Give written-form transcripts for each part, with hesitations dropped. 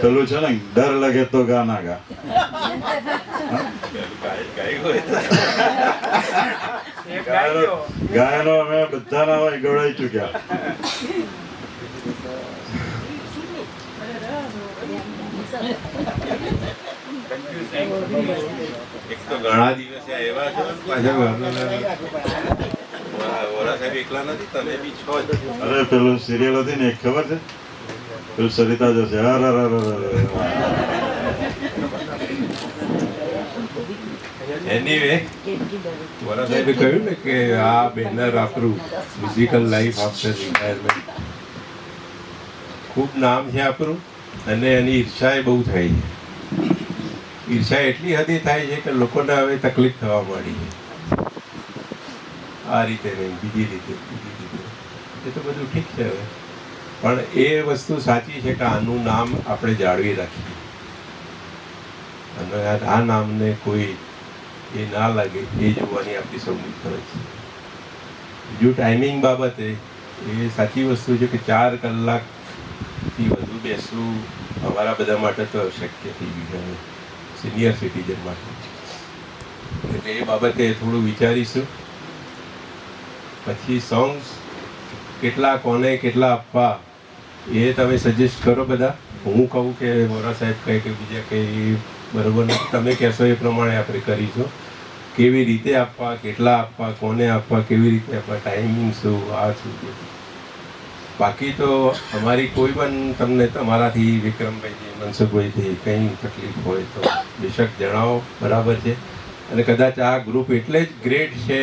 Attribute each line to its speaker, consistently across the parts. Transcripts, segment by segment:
Speaker 1: પેલું છે ને, ડર લગે તો ગાના ગા. ગાયનો અમે બધાના હોય ગવડાવી ચુક્યા.
Speaker 2: એક તો ઘણા દિવસે એવા છો પાછા વોરા સાહેબ એકલા નથી, તમે બી છો જ.
Speaker 1: અરે પેલું સિરિયલ હતી ને એક ખબર છે, પેલું સરિતા જોશે.
Speaker 2: એનીવે વોરા સાહેબે કહ્યું ને કે આ બેનર આપણું મ્યુઝિકલ લાઈફ આફ્ટર રિટાયરમેન્ટ ખૂબ નામ છે આપણું, અને એની ઈર્ષા બહુ થાય છે. ઈર્ષા એટલી હદે થાય છે કે લોકોને હવે તકલીફ થવા માંડી છે. આ રીતે નહીં, બીજી રીતે એ તો બધું ઠીક છે હવે, પણ એ વસ્તુ સાચી છે કે આનું નામ આપણે જાળવી રાખીએ અને આ નામને કોઈ એ ના લાગે એ જોવાની આપણી સૌની ફરજ છે. બીજું ટાઈમિંગ બાબતે એ સાચી વસ્તુ છે કે 4 કલાકથી વધુ બેસવું અમારા બધા માટે તો અશક્ય થઈ ગયું છે, સિનિયર સિટીઝન માટે. એટલે એ બાબતે થોડું વિચારીશું. પછી સોંગ્સ કેટલા કોને કેટલા આપવા એ તમે સજેસ્ટ કરો બધા. હું કહું કે વોરા સાહેબ કહે કે બીજા કંઈ બરાબર નથી, તમે કહેશો એ પ્રમાણે આપણે કરીશું. કેવી રીતે આપવા, કેટલા આપવા, કોને આપવા, કેવી રીતે આપવા, ટાઈમિંગ શું, આ શું. બાકી તો અમારી કોઈ પણ તમને તમારાથી વિક્રમભાઈથી મનસુખભાઈથી કંઈ તકલીફ હોય તો બેશક જણાવો, બરાબર છે. અને કદાચ આ ગ્રુપ એટલે જ ગ્રેટ છે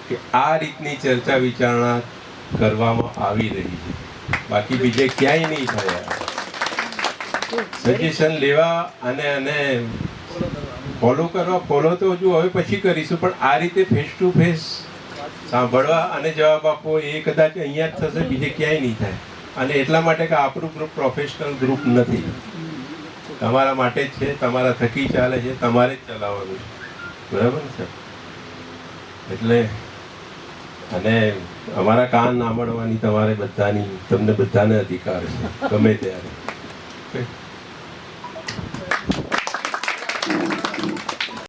Speaker 2: કે આ રીતની ચર્ચા વિચારણા કરવામાં આવી રહી છે, બાકી બીજે ક્યાંય નહીં થયા. સજેશન લેવા અને ફોલો કરવા, ફોલો તો હજુ હવે પછી કરીશું, પણ આ રીતે ફેસ ટુ ફેસ સાંભળવા અને જવાબ આપવો એ કદાચ અહીંયા જ થશે, બીજે ક્યાંય નહીં થાય. અને એટલા માટે કે આપણું ગ્રુપ પ્રોફેશનલ ગ્રુપ નથી, તમારા માટે જ છે, તમારા થકી ચાલે છે, તમારે જ ચલાવવાનું છે, બરાબર છે. એટલે અને અમારા કાન સાંભળવાની તમારે બધાની, તમને બધાને અધિકાર છે ગમે ત્યારે.